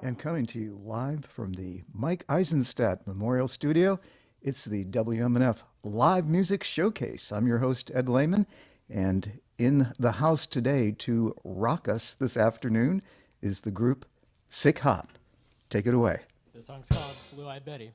And coming to you live from the Mike Eisenstadt Memorial Studio, it's the WMNF Live Music Showcase. I'm your host, Ed Lehman, and in the house today to rock us this afternoon is the group Sick Hot. Take it away. This song's called Blue Eyed Betty.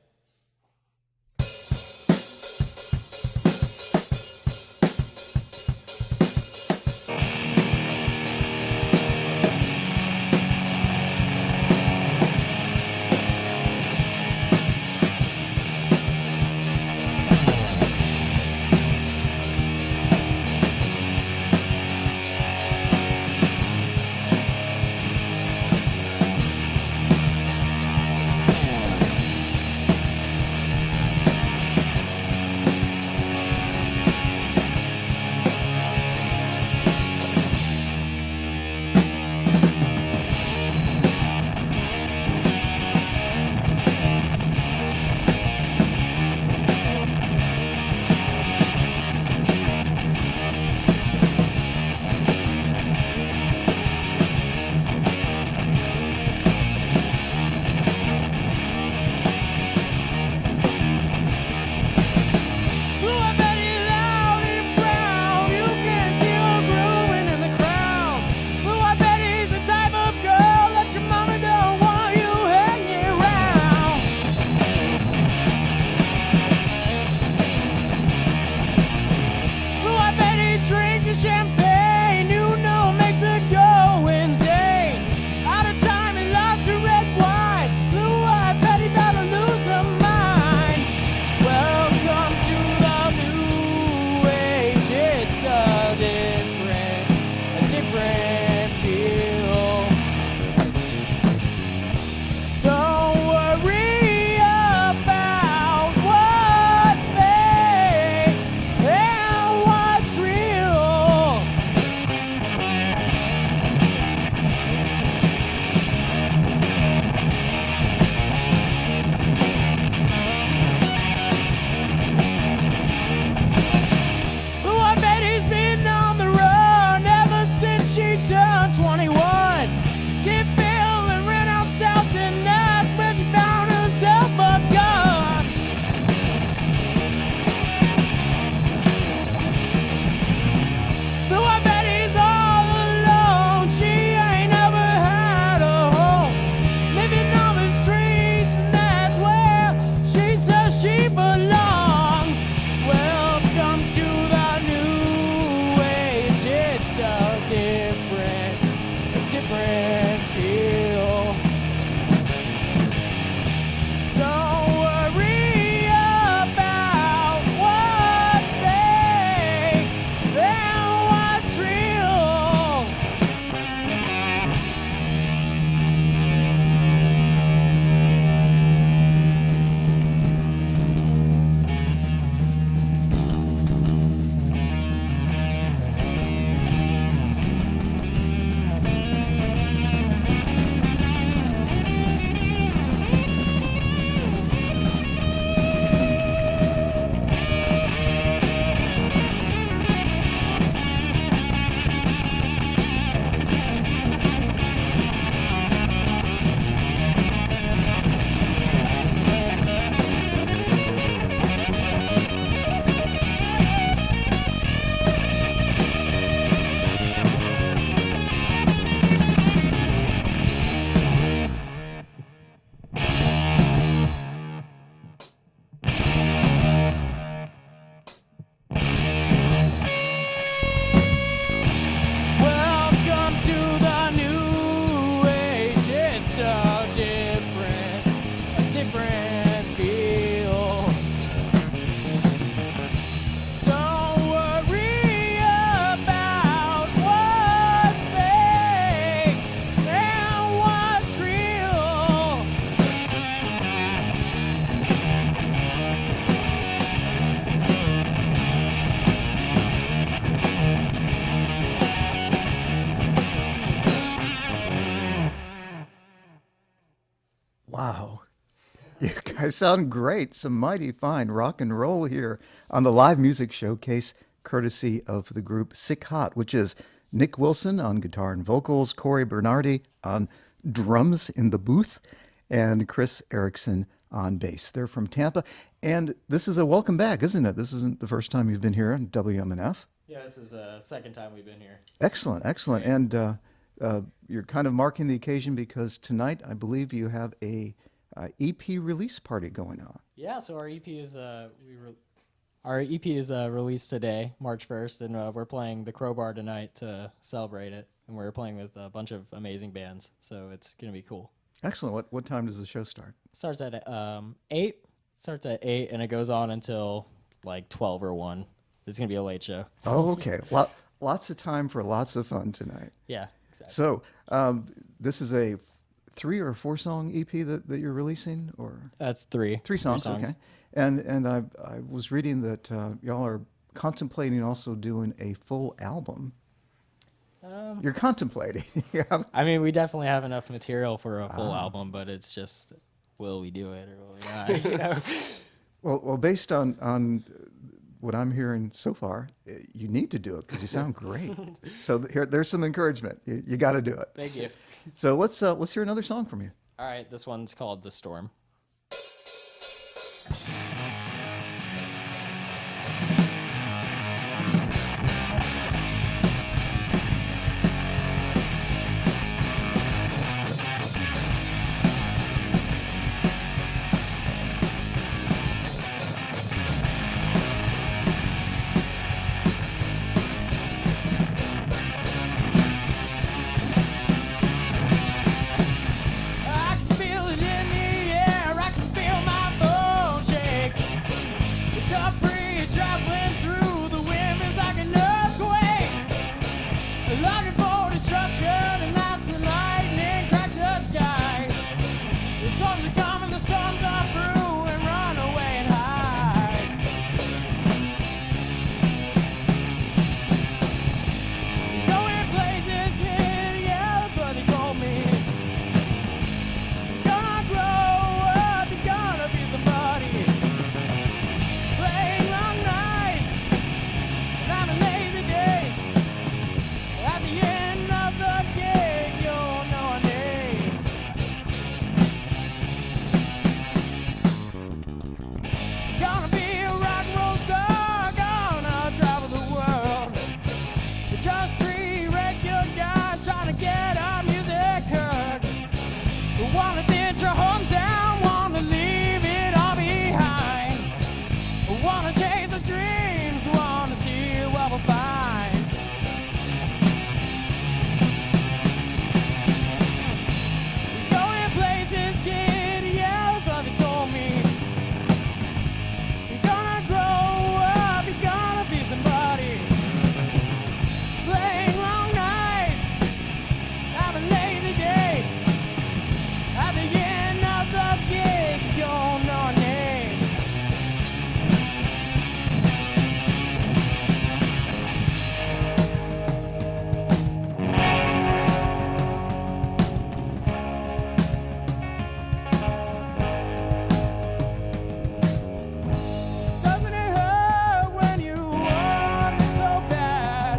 Wow. You guys sound great. Some mighty fine rock and roll here on the Live Music Showcase, courtesy of the group Sick Hot, which is Nick Wilson on guitar and vocals, Cory Berfnardi on drums in the booth, and Chris Erickson on bass. They're from Tampa, and this is a welcome back, isn't it? This isn't the first time you've been here on WMNF. Yeah, this is the second time we've been here. Excellent, excellent. Great. And you're kind of marking the occasion because tonight I believe you have a EP release party going on. Yeah, so our EP is released today, March 1st, and we're playing the Crowbar tonight to celebrate it. And we're playing with a bunch of amazing bands, so it's gonna be cool. Excellent. What time does the show start? Starts at 8. Starts at 8, and it goes on until like 12 or 1. It's gonna be a late show. Oh, okay. Lots of time for lots of fun tonight. Yeah, exactly. So this is a 3 or 4 song EP that you're releasing, or That's 3. 3 songs? Okay. And I was reading that y'all are contemplating also doing a full album. You're contemplating. Yeah. I mean, we definitely have enough material for a full album, but it's just, will we do it or will we not? You know? Well, based on what I'm hearing so far, you need to do it because you sound great. So there's some encouragement. You got to do it. Thank you. So let's hear another song from you. All right, this one's called The Storm. I can feel it in the air. I can feel my bones shake. The debris traveling through the wind is like an earthquake. Looking for destruction, and that's when lightning cracks the sky. The storms are coming, the storms are through, and run away and hide. Going places, kid, yeah, that's what they told me. Gonna grow up, you're gonna be somebody. Playing long nights, and have a lazy day. At the end of the gig, you'll know our name. Gonna be a rock and roll star, gonna travel the world. We're just 3 regular guys trying to get our music heard. We wanna ditch our hometown, wanna leave it all behind. We wanna chase our dreams, wanna see what we'll find. Going places, kid, yeah, that's what they told me. You're gonna grow up, you're gonna be somebody. Playing long nights, have a lazy day. At the end of the gig, you'll know our name. Doesn't it hurt when you want it so bad?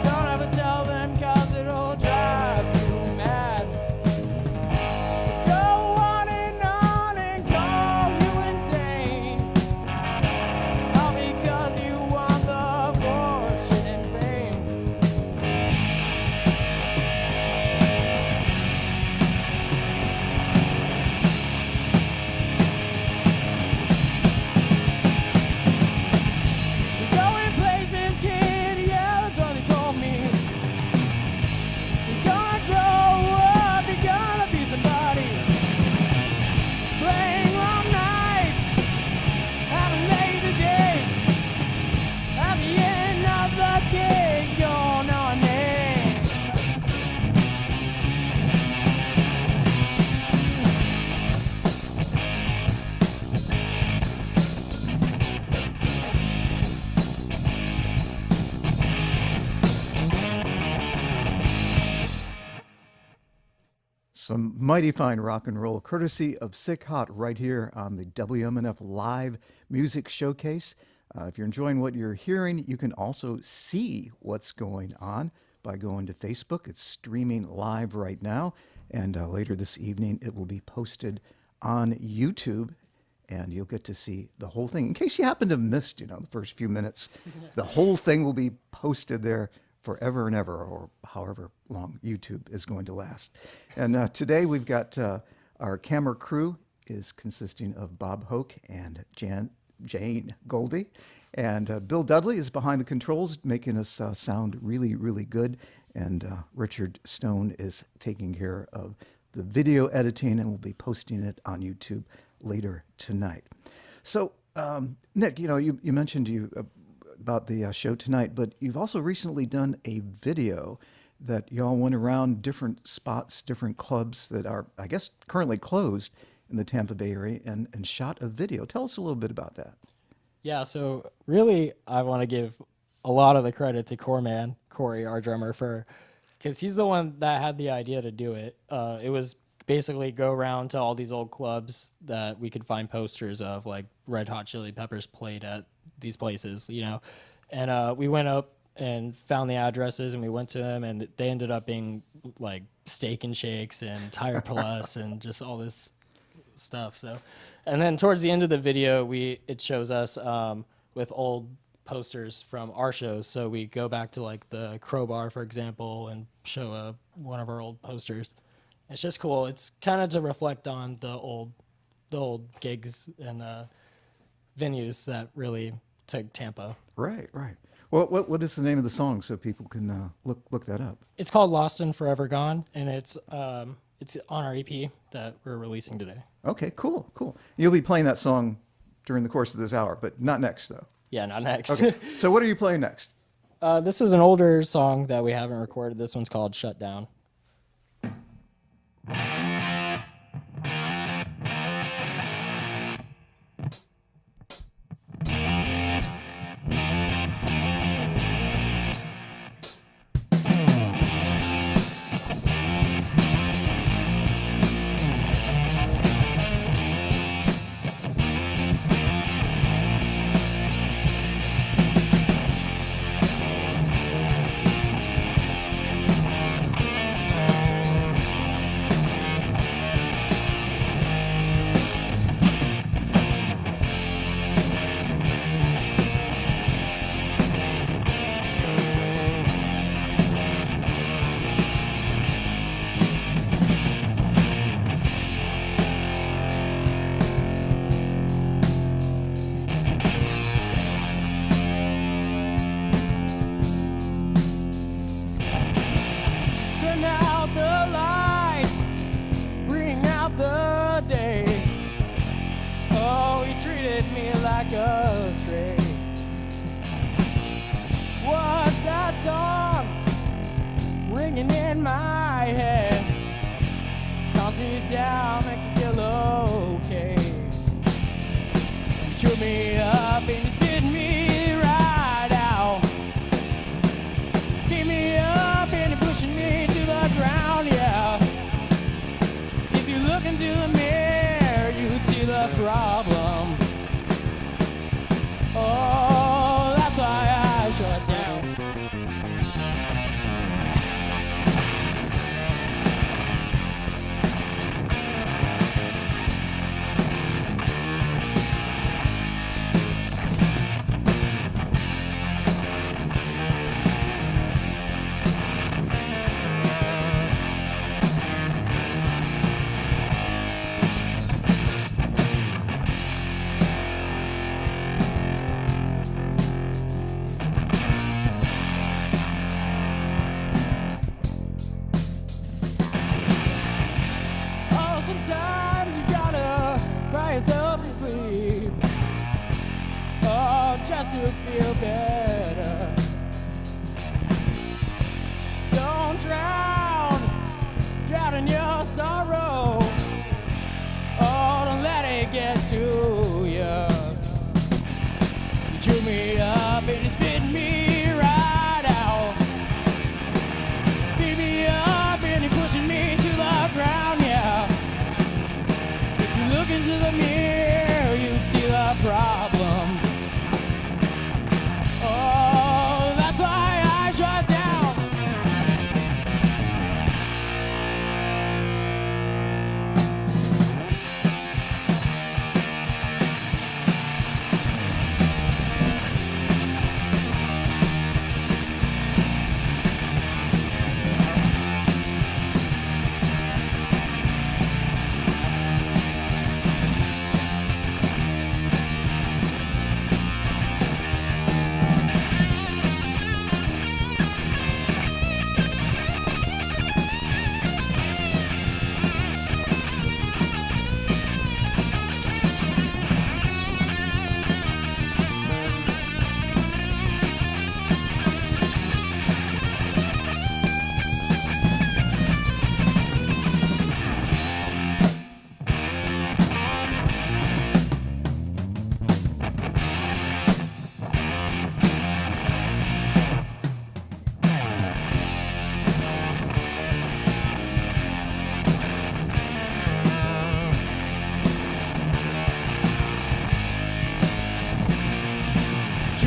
Don't ever tell them 'cause it'll drive you mad. Go on and call you insane. All because you want the fortune and fame. Going places, kid, yeah, that's what they told me. You're gonna grow up, you're gonna be somebody. Playing long nights, having lazy days. At the end of the gig, you'll know our name. Some mighty fine rock and roll, courtesy of Sick Hot, right here on the WMNF Live Music Showcase. If you're enjoying what you're hearing, you can also see what's going on by going to Facebook. It's streaming live right now, and later this evening it will be posted on YouTube, and you'll get to see the whole thing. In case you happen to have missed, the first few minutes, the whole thing will be posted there forever and ever, or however long YouTube is going to last. And today we've got our camera crew is consisting of Bob Hoke and Jane Goldie. And Bill Dudley is behind the controls, making us sound really, really good. And Richard Stone is taking care of the video editing, and we'll be posting it on YouTube later tonight. So, Nick, you mentioned about the show tonight, but you've also recently done a video that y'all went around different spots, different clubs that are, I guess, currently closed in the Tampa Bay area, and shot a video. Tell us a little bit about that. Yeah, so really I want to give a lot of the credit to Cory, our drummer, because he's the one that had the idea to do it. It was basically go around to all these old clubs that we could find posters of, like Red Hot Chili Peppers played at these places, and we went up and found the addresses, and we went to them, and they ended up being like Steak and Shakes and Tire Plus and just all this stuff. So, and then towards the end of the video, it shows us with old posters from our shows. So we go back to like the Crowbar, for example, and show one of our old posters. It's just cool. It's kind of to reflect on the old gigs and venues that really took Tampa. Right. Well, what is the name of the song so people can look that up? It's called Lost and Forever Gone, and it's on our EP that we're releasing today. Okay, cool. You'll be playing that song during the course of this hour, but not next, though. Yeah, not next. Okay, so what are you playing next? This is an older song that we haven't recorded. This one's called Shut Down. What's that song ringing in my head? Calms me down, makes me feel okay. You chew me up and you spit me right out. Keep me up and you're pushing me to the ground, yeah. If you look into the mirror, you'd see the problem. Oh, that's why I shut down. Sometimes you gotta cry yourself to sleep, oh, just to feel better. Don't drown in your sorrow, oh, don't let it get to you. You chew me up and you spit me right out. Beat me up and you're pushing me to the ground, yeah. Look into the mirror, you'd see the problem. Oh, that's why I shut down.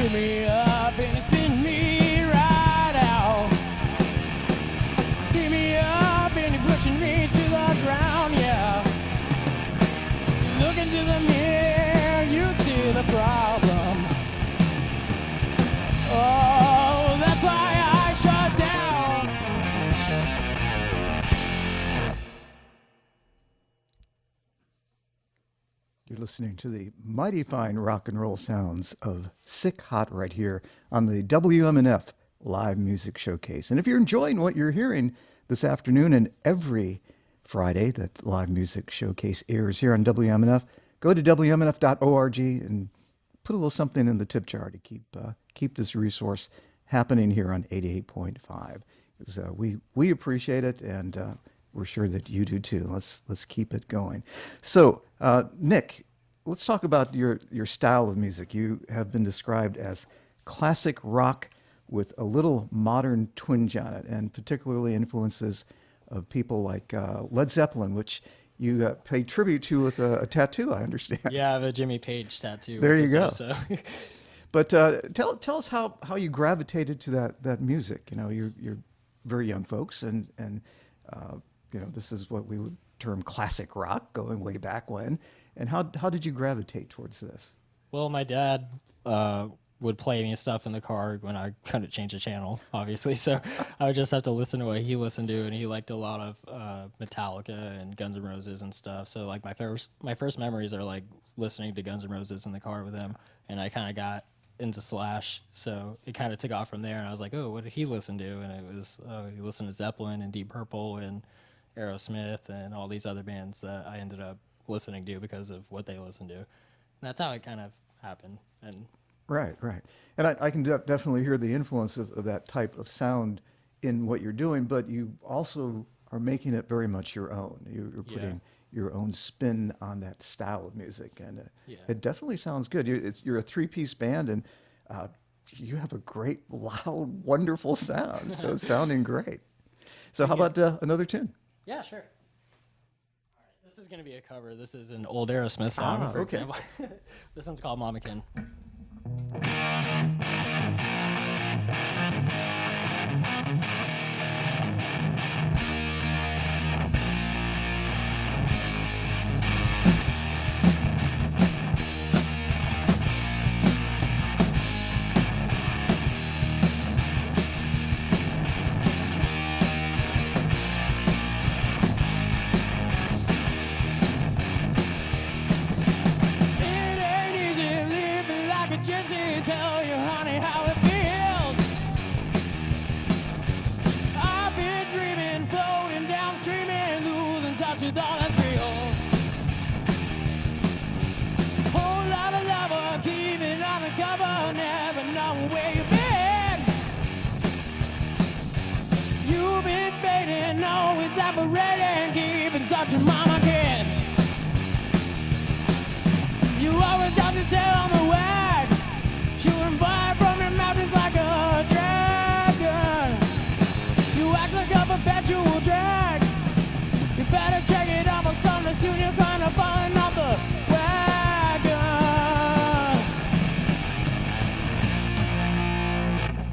pull me up and you spin me right out. Pick me up and you're pushing me to the ground, yeah. You look into the mirror, you see the problem. Oh, that's why I shut down. You're listening to the mighty fine rock and roll sounds of Sick Hot right here on the WMNF Live Music Showcase. And if you're enjoying what you're hearing this afternoon and every Friday that Live Music Showcase airs here on WMNF, go to WMNF.org and put a little something in the tip jar to keep this resource happening here on 88.5. Because we appreciate it, and we're sure that you do too. Let's keep it going. So, Nick, let's talk about your style of music. You have been described as classic rock with a little modern twinge on it, and particularly influences of people like Led Zeppelin, which you pay tribute to with a tattoo, I understand. Yeah, I have a Jimmy Page tattoo. There you with go. this So. But tell us how you gravitated to that music. You know, you're very young folks, and you know, this is what we would term classic rock, going way back when. And how did you gravitate towards this? Well, my dad would play me stuff in the car when I couldn't change the channel, obviously. So I would just have to listen to what he listened to, and he liked a lot of Metallica and Guns N' Roses and stuff. So like my first memories are like listening to Guns N' Roses in the car with him, and I kind of got into Slash, so it kind of took off from there. And I was like, oh, what did he listen to? And it was he listened to Zeppelin and Deep Purple and Aerosmith and all these other bands that I ended up listening to because of what they listened to. And that's how it kind of happened. And Right. And I can definitely hear the influence of that type of sound in what you're doing, but you also are making it very much your own. You're putting your own spin on that style of music, and it definitely sounds good. You're a three-piece band, and you have a great, loud, wonderful sound, so it's sounding great. So how about another tune? yeah, sure. All right, this is going to be a cover. This is an old Aerosmith song, for okay. example. This one's called Mamakin. It ain't easy living like a gypsy. Tell you, honey, how it feels. I've been dreaming, floating downstream and losing touch with all that's real. Whole lot of lover, keeping undercover, never knowing where you've been. You've been fading, always separating, keeping such a mama kid. You always got to tail on the wag, shooting fire from your mouth just like a dragon. You act like a perpetual drag. You better check it out for something soon. You're kind of falling off the wagon.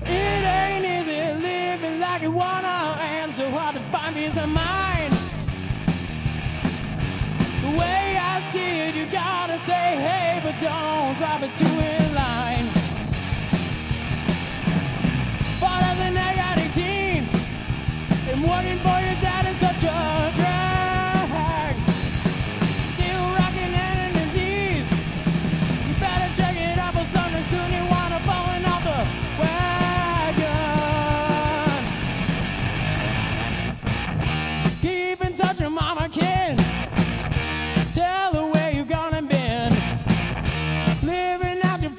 It ain't easy living like you wanna, and so hard to find peace of mind. The way I see it, you gotta say hey, but don't drop it too in line. But as an egg at 18, and working for your dad is such a drag. Still rocking and in disease. You better check it out for something soon. You wanna falling off the wagon. Keep in touch with Mama Ken. Tell her where you gonna been. Living out your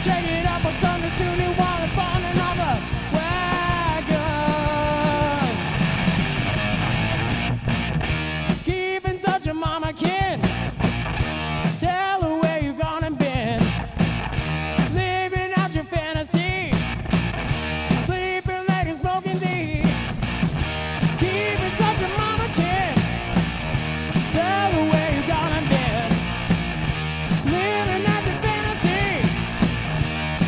Shake it up or something soon you want to find another wagon. Keep in touch with mama kin. Tell her where you gone and been. Living out your fantasy. Sleeping late and smoking deep. Keep in touch with mama kin. Tell her where you gone and been. Living out your fantasy.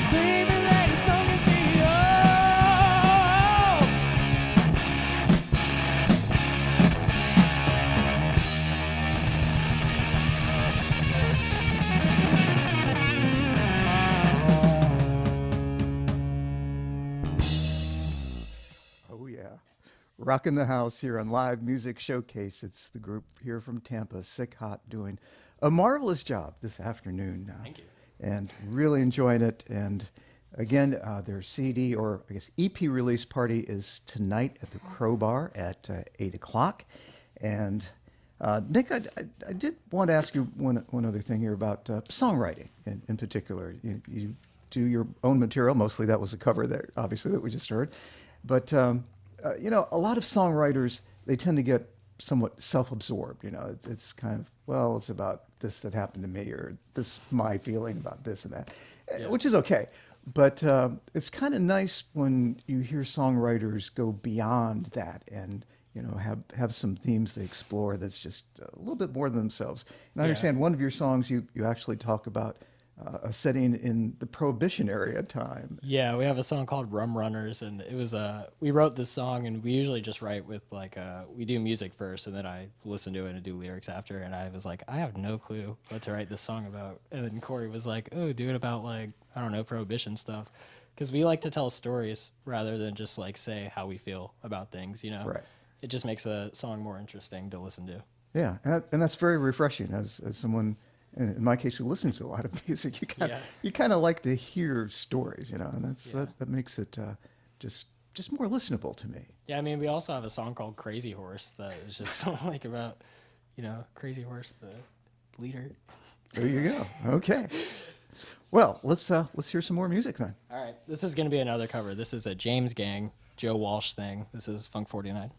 Sleeping late and smoking deep. Oh. Oh, yeah. Rocking the house here on Live Music Showcase. It's the group here from Tampa, Sick Hot, doing a marvelous job this afternoon. Thank you. And really enjoying it. And again, their CD, or I guess EP release party is tonight at the Crowbar at 8 o'clock. And Nick, I did want to ask you one other thing here about songwriting in particular. You do your own material. Mostly that was a cover there, obviously, that we just heard. But, you know, a lot of songwriters, they tend to get somewhat self-absorbed. You know, it's kind of, well, it's about this that happened to me, or this my feeling about this and that, Yeah. which is okay. But it's kind of nice when you hear songwriters go beyond that and, you know, have some themes they explore that's just a little bit more than themselves. And I Yeah. understand one of your songs, you actually talk about a setting in the Prohibition area time. Yeah, we have a song called Rum Runners, and it was we wrote this song, and we usually just write with like we do music first, and then I listen to it and do lyrics after. And I was like, I have no clue what to write this song about. And then Cory was like, oh, do it about like, I don't know, Prohibition stuff, because we like to tell stories rather than just like say how we feel about things. You know, Right. It just makes a song more interesting to listen to. Yeah, and that's very refreshing as someone, in my case, who listens to a lot of music. You kind of like to hear stories, you know, and that makes it just more listenable to me. Yeah, I mean, we also have a song called Crazy Horse that is just like about, you know, Crazy Horse, the leader. There you go. Okay. Well, let's hear some more music then. All right, this is going to be another cover. This is a James Gang, Joe Walsh thing. This is Funk 49.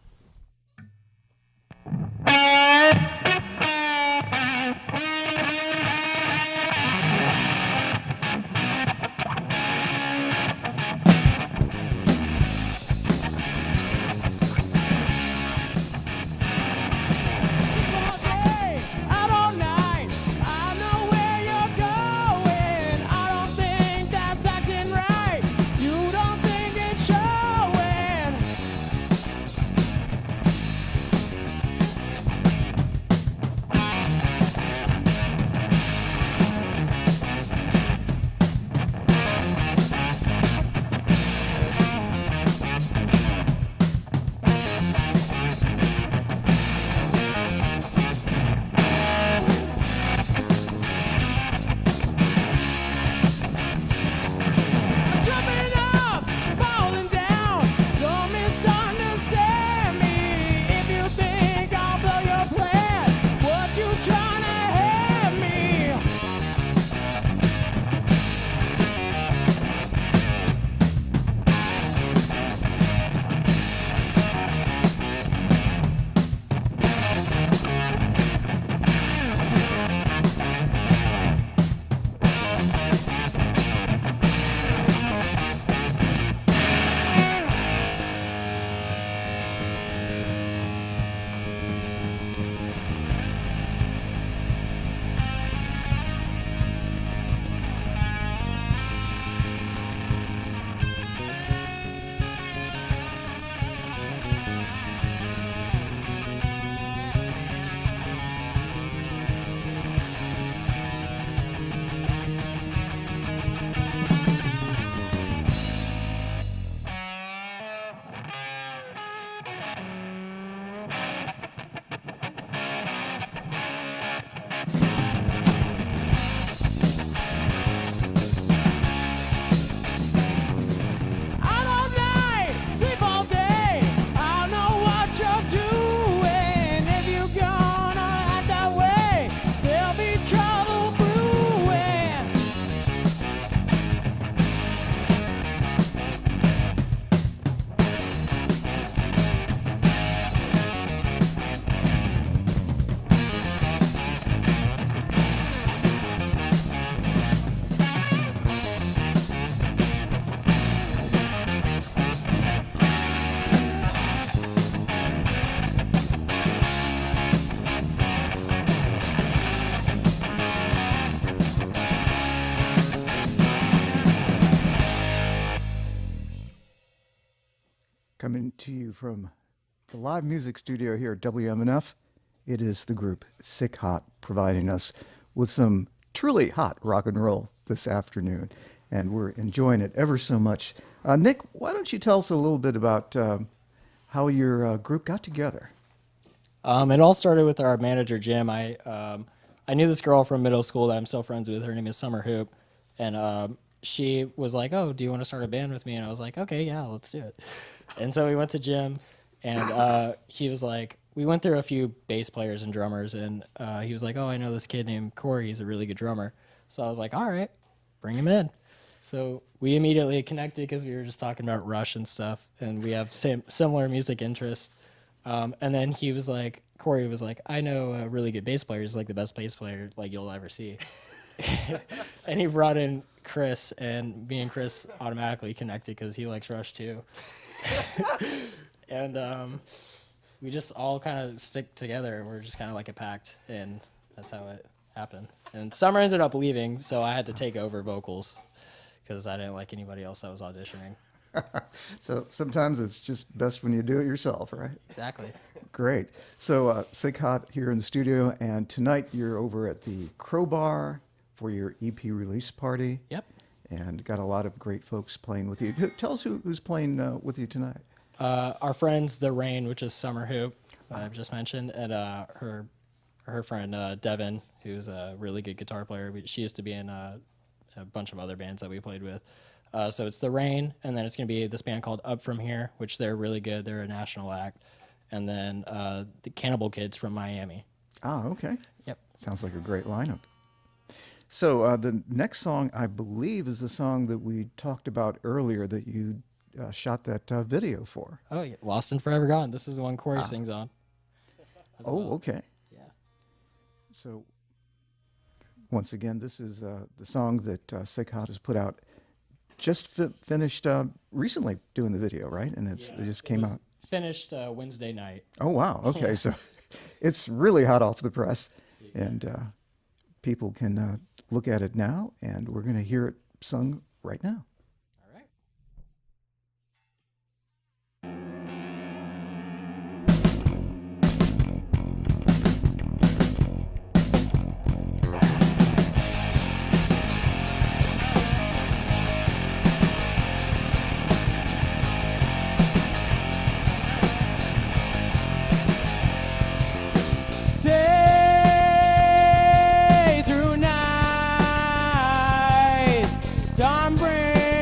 Coming to you from the live music studio here at WMNF, it is the group Sick Hot providing us with some truly hot rock and roll this afternoon, and we're enjoying it ever so much. Nick, why don't you tell us a little bit about how your group got together? It all started with our manager, Jim. I knew this girl from middle school that I'm still friends with. Her name is Summer Hoop. And she was like, oh, do you want to start a band with me? And I was like, okay, yeah, let's do it. And so we went to Jim, and he was like, we went through a few bass players and drummers, and he was like, oh, I know this kid named Cory. He's a really good drummer. So I was like, all right, bring him in. So we immediately connected because we were just talking about Rush and stuff, and we have similar music interests. And then he was like, Cory was like, I know a really good bass player. He's like the best bass player like you'll ever see. And he brought in Chris, and me and Chris automatically connected because he likes Rush too. And we just all kind of stick together. We're just kind of like a pact, and that's how it happened. And Summer ended up leaving, so I had to take over vocals because I didn't like anybody else that was auditioning. So sometimes it's just best when you do it yourself, right? Exactly. Great. So Sick Hot here in the studio, and tonight you're over at the Crowbar for your EP release party. Yep. And got a lot of great folks playing with you. Tell us who's playing with you tonight. Our friends, The Rain, which is Summer Hoop, I've just mentioned, and her friend Devin, who's a really good guitar player. She used to be in a bunch of other bands that we played with. So it's The Rain, and then it's going to be this band called Up From Here, which they're really good. They're a national act. And then the Cannibal Kids from Miami. Ah, okay. Yep. Sounds like a great lineup. So the next song, I believe, is the song that we talked about earlier that you shot that video for. Oh, yeah. Lost and Forever Gone. This is the one Cory sings on. Okay. Yeah. So once again, this is the song that Sick Hot has put out. Just finished recently doing the video, right? And it just came out. Finished Wednesday night. Oh, wow. Okay. So it's really hot off the press, and people can look at it now, and we're going to hear it sung right now. All right. Day through night, dawn brings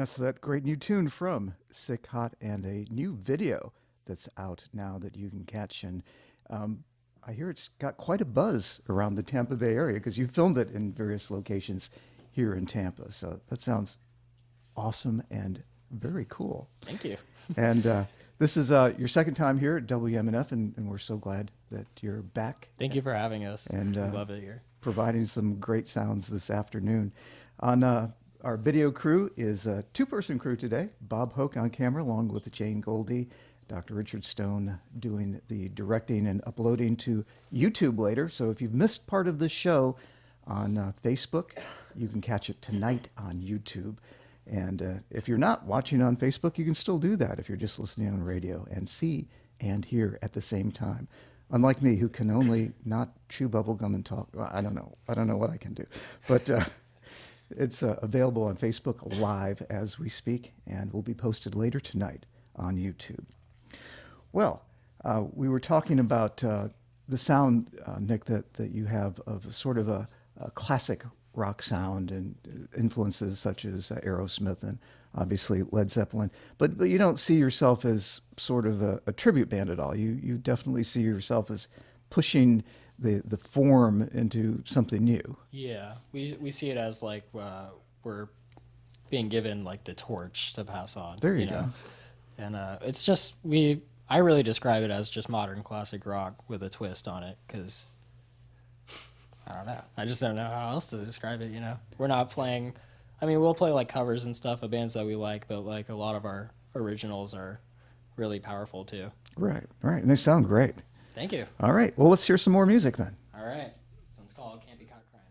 That's that great new tune from Sick Hot and a new video that's out now that you can catch. And I hear it's got quite a buzz around the Tampa Bay area because you filmed it in various locations here in Tampa. So that sounds awesome and very cool. Thank you. And this is your second time here at WMNF, and we're so glad that you're back. Thank you for having us. And we love it here. Providing some great sounds this afternoon. On our video crew is a two-person crew today. Bob Hoke on camera, along with Jane Goldie, Dr. Richard Stone doing the directing and uploading to YouTube later. So if you've missed part of this show on Facebook, you can catch it tonight on YouTube. And if you're not watching on Facebook, you can still do that if you're just listening on radio and see and hear at the same time. Unlike me, who can only not chew bubblegum and talk. Well, I don't know what I can do. But it's available on Facebook live as we speak and will be posted later tonight on YouTube. Well, we were talking about the sound, Nick, that you have of sort of a classic rock sound and influences such as Aerosmith and obviously Led Zeppelin. But you don't see yourself as sort of a tribute band at all. You definitely see yourself as pushing the form into something new. Yeah, we see it as like we're being given like the torch to pass on. There you go. And it's just I really describe it as just modern classic rock with a twist on it because I don't know. I just don't know how else to describe it, We're not playing, we'll play like covers and stuff of bands that we like, but like a lot of our originals are really powerful too. Right. And they sound great. Thank you. All right. Well, let's hear some more music then. All right. This one's called Can't Be Caught Crying.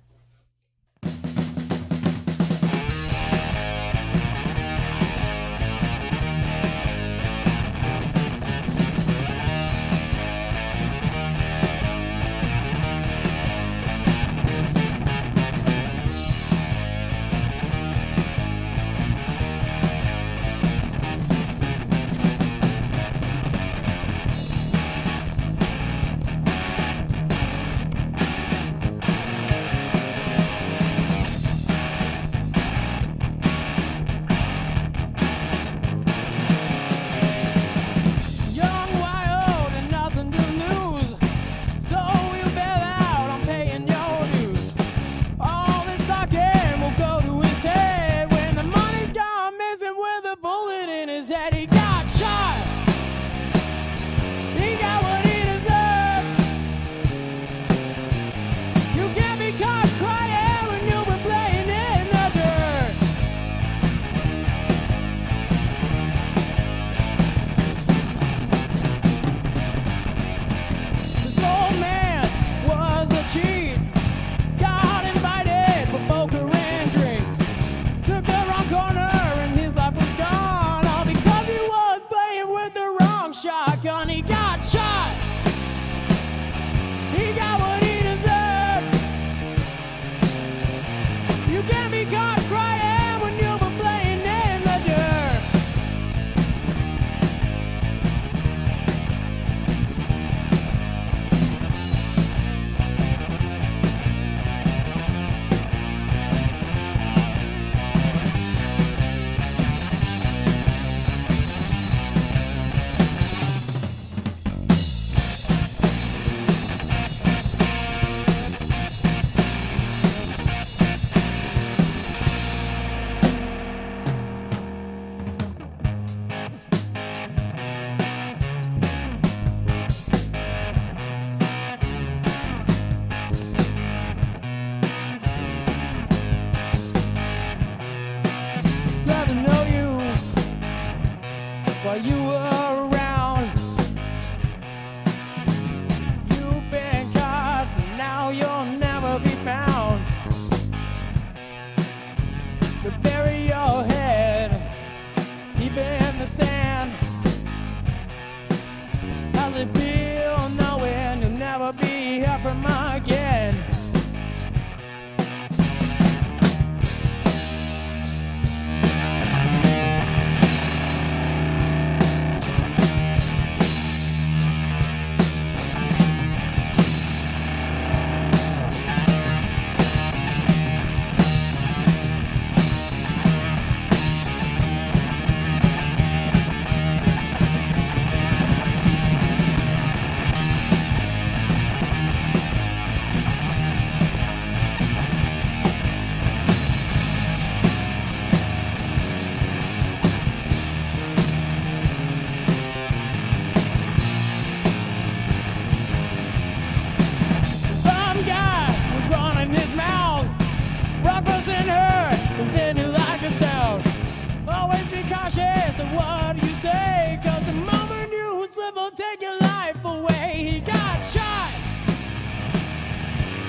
cautious of what you say, 'cause the moment you slip will take your life away. He got shot,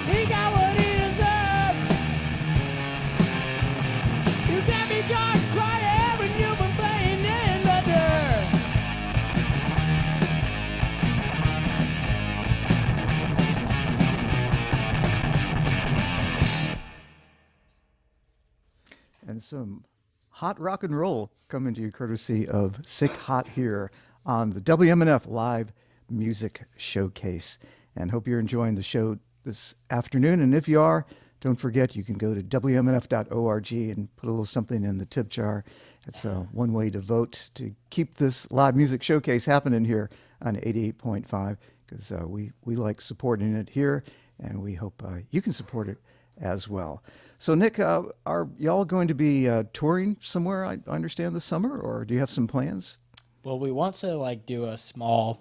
he got what he deserved. You can't be caught crying when you've been playing in the dirt. And some hot rock and roll coming to you courtesy of Sick Hot here on the WMNF Live Music Showcase. And hope you're enjoying the show this afternoon. And if you are, don't forget you can go to WMNF.org and put a little something in the tip jar. It's one way to vote to keep this live music showcase happening here on 88.5, because we like supporting it here, and we hope you can support it as well. So, Nick, are y'all going to be touring somewhere, I understand, this summer, or do you have some plans? Well, we want to like do a small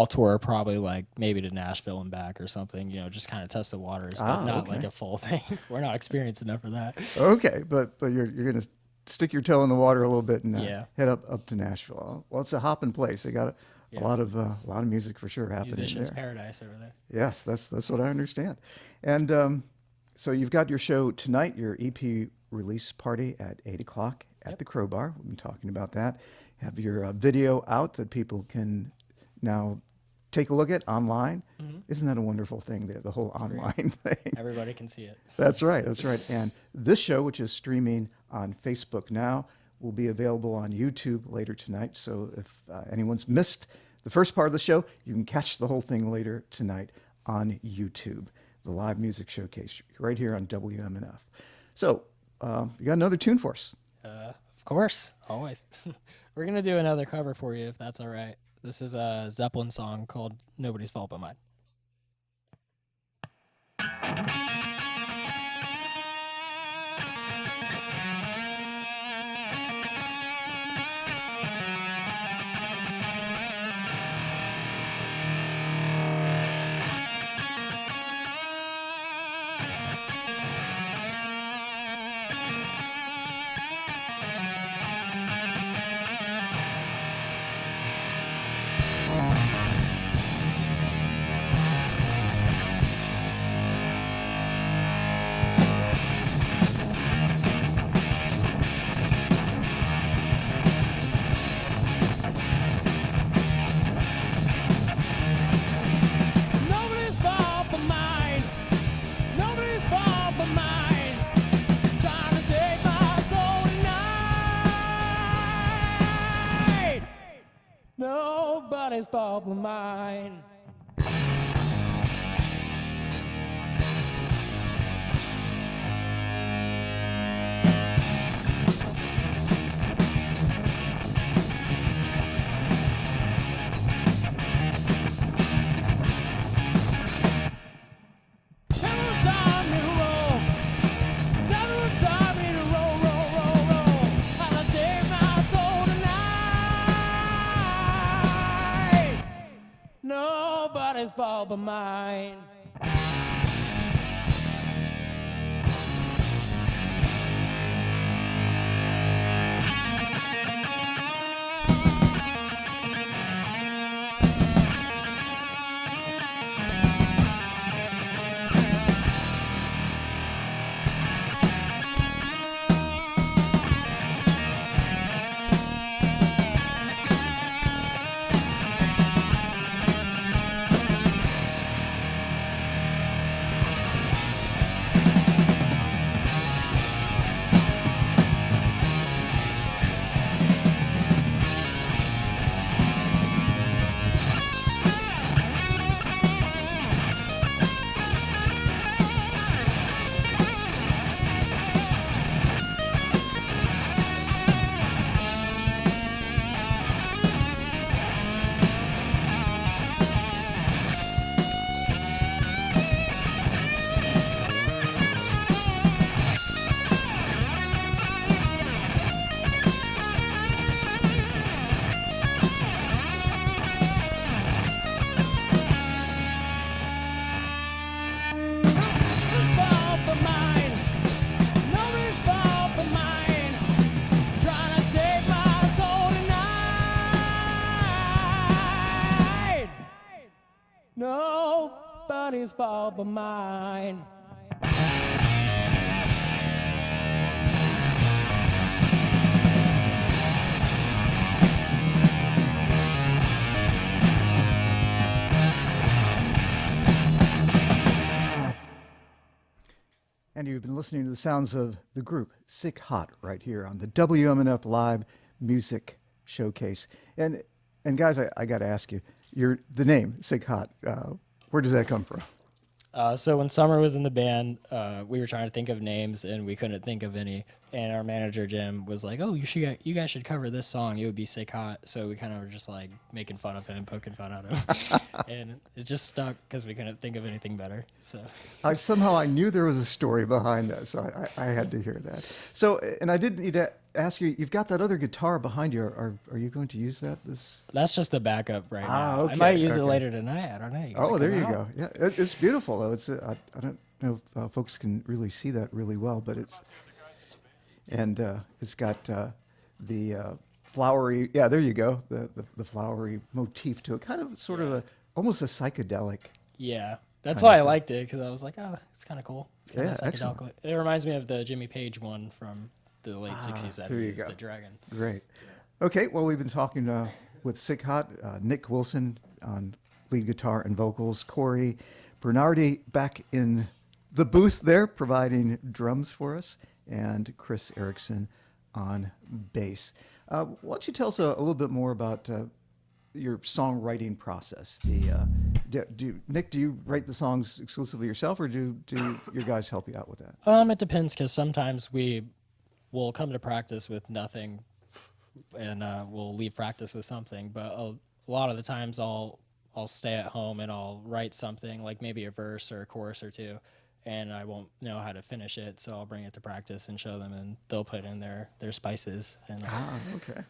tour, probably like maybe to Nashville and back or something, just kind of test the waters, but not okay. like a full thing. We're not experienced enough for that. Okay, but you're going to stick your toe in the water a little bit and Yeah. head up to Nashville. Well, it's a hopping place. They got a lot of music for sure happening Musicians' there. paradise over there. Yes, that's what I understand. And so you've got your show tonight, your EP release party at 8 o'clock at the Crowbar. We've been talking about that. Have your video out that people can now take a look at online. Mm-hmm. Isn't that a wonderful thing, the whole online thing? Everybody can see it. That's right. And this show, which is streaming on Facebook now, will be available on YouTube later tonight. So if anyone's missed the first part of the show, you can catch the whole thing later tonight on YouTube, the live music showcase right here on WMNF. So you got another tune for us. Of course, always. We're going to do another cover for you, if that's all right. This is a Zeppelin song called Nobody's Fault But Mine. Nobody's fault but mine. Nobody's fault but mine. Trying to save my soul tonight. Nobody's fault but mine. Devil taught me to roll. Devil taught me to roll, roll, roll, roll. I'll save my soul tonight. Nobody's fault but mine. Nobody's fault but mine. And you've been listening to the sounds of the group Sick Hot right here on the WMNF Live Music Showcase. And guys, I got to ask you, the name Sick Hot, where does that come from? So when Summer was in the band, we were trying to think of names and we couldn't think of any. And our manager Jim was like, "Oh, you guys should cover this song. It would be Sick Hot." So we kind of were just like making fun of him, poking fun at him, and it just stuck because we couldn't think of anything better. So I knew there was a story behind that, so I had to hear that. So, and I did need to ask you, you've got that other guitar behind you. Are you going to use that? That's just a backup right now. Okay, I might use it later tonight. I don't know. Oh, there you go. Yeah, it's beautiful though. I don't know if folks can really see that really well, but it's got the flowery. Yeah, there you go. The flowery motif to it, kind of sort of almost a psychedelic. Yeah, that's kind why of I stuff. liked it because I was like, oh, it's kind of cool. It's kind Yeah, of excellent. psychedelic. It reminds me of the Jimmy Page one from the late 60s, there you 70s, go. The Dragon. Great. Okay, well, we've been talking with Sick Hot, Nick Wilson on lead guitar and vocals, Cory Berfnardi back in the booth there providing drums for us, and Chris Erickson on bass. Why don't you tell us a little bit more about your songwriting process? Nick, do you write the songs exclusively yourself, or do your guys help you out with that? It depends because sometimes we'll come to practice with nothing, and we'll leave practice with something. But a lot of the times I'll stay at home and I'll write something like maybe a verse or a chorus or two, and I won't know how to finish it, so I'll bring it to practice and show them, and they'll put in their spices. And Okay.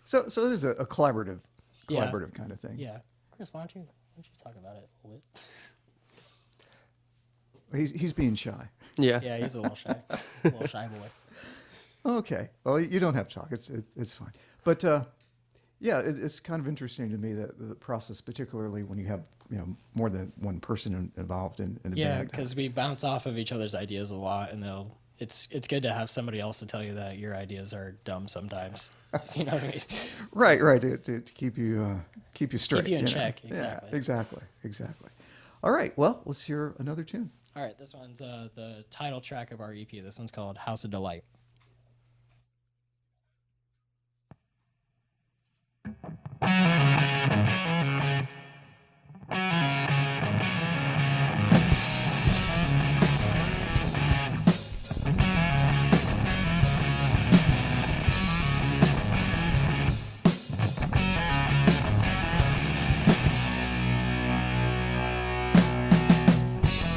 So there's a collaborative Yeah. kind of thing. yeah, Chris, why don't you talk about it a little bit? He's being shy. Yeah. Yeah, he's a little shy boy. Okay. Well, you don't have to talk. It's fine. But yeah, it's kind of interesting to me that the process, particularly when you have more than one person involved in a Yeah, band. because we bounce off of each other's ideas a lot, and it's good to have somebody else to tell you that your ideas are dumb sometimes. If you know what I mean? Right. To keep you straight. Keep you in know. check. Yeah, Exactly. exactly. All right. Well, let's hear another tune. All right, this one's the title track of our EP. This one's called House of Delight.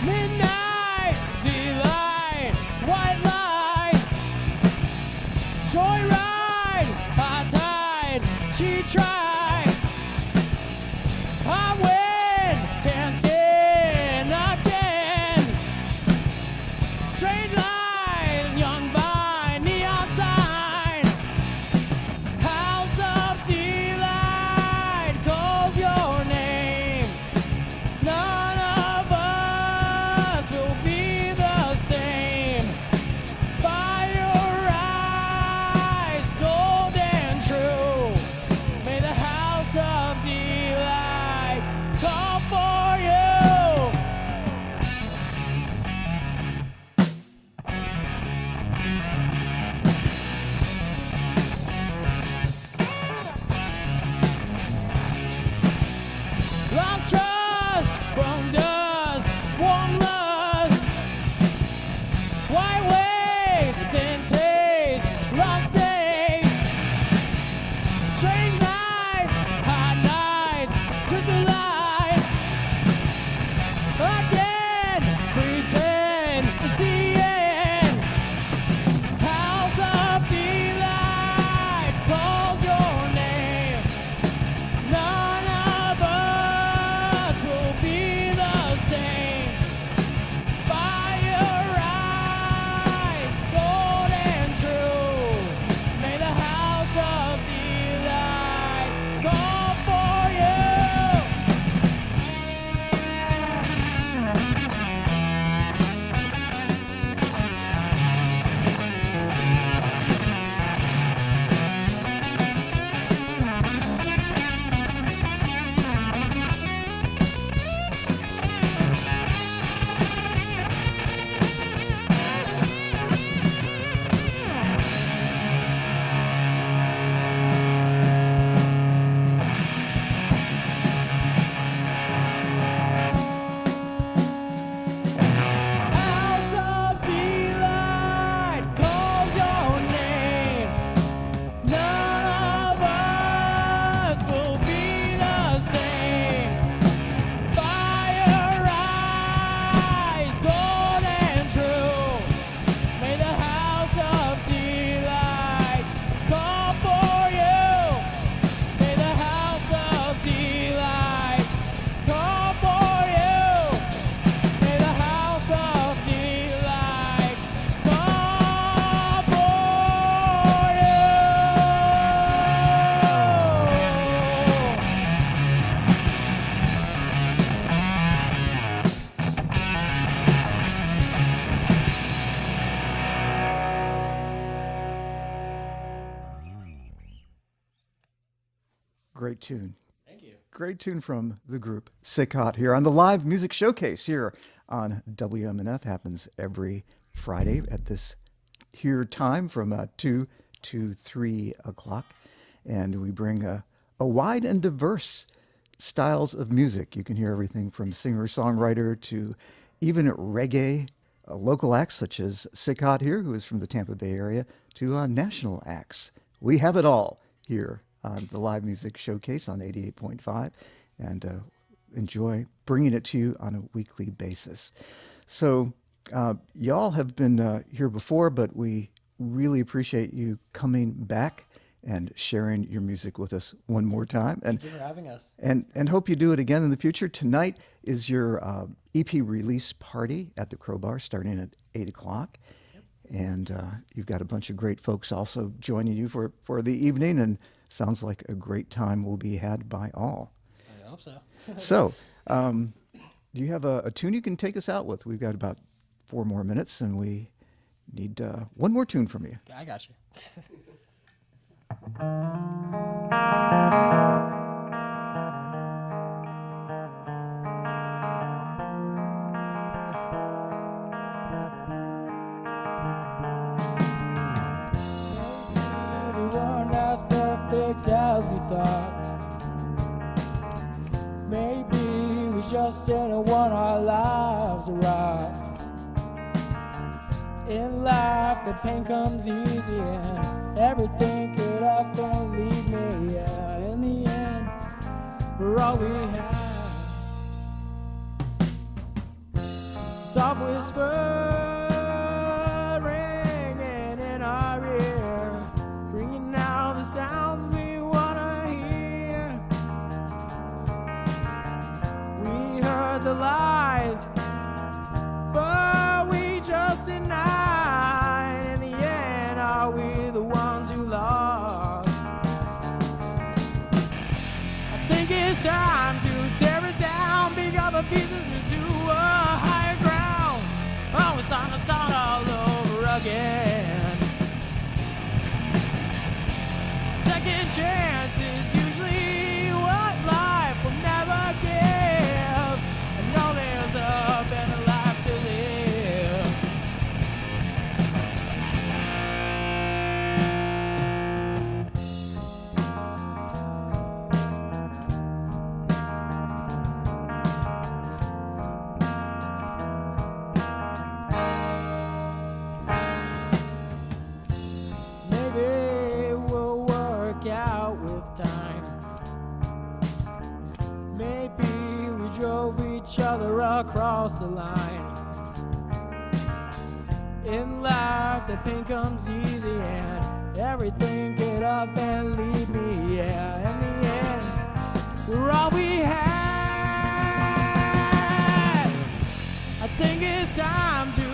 Midnight delight, white light, great tune. Thank you. Great tune from the group Sick Hot here on the live music showcase here on WMNF. Happens every Friday at this here time from 2 to 3 o'clock. And we bring a wide and diverse styles of music. You can hear everything from singer-songwriter to even reggae, local acts such as Sick Hot here, who is from the Tampa Bay area, to national acts. We have it all here on the live music showcase on 88.5, and enjoy bringing it to you on a weekly basis. So y'all have been here before, but we really appreciate you coming back and sharing your music with us one more time. And Thank you for having us. and hope you do it again in the future. Tonight is your EP release party at the Crowbar starting at 8 o'clock. Yep. And you've got a bunch of great folks also joining you for the evening, and sounds like a great time will be had by all. I hope so. So, do you have a tune you can take us out with? We've got about 4 more minutes, and we need one more tune from you. I got you. We weren't as perfect as we thought. Maybe we just didn't want our lives to rot. In life, the pain comes easy and everything could happen. Leave me, yeah. In the end, we're all we have. Soft whisper ringing in our ear, bringing out the sounds we wanna hear. We heard the lies, but we just denied. In the end, are we the ones who lost? I think it's time to tear it down, pick up the pieces into a higher ground. Oh, it's time to start all over again. Second chance is usually what life will never give. I know there's a better life to live. Maybe we'll work out with time. Maybe we drove each other across the line. In life, the pain comes easy and everything get up and leave me. Yeah, in the end, we're all we had. I think it's time to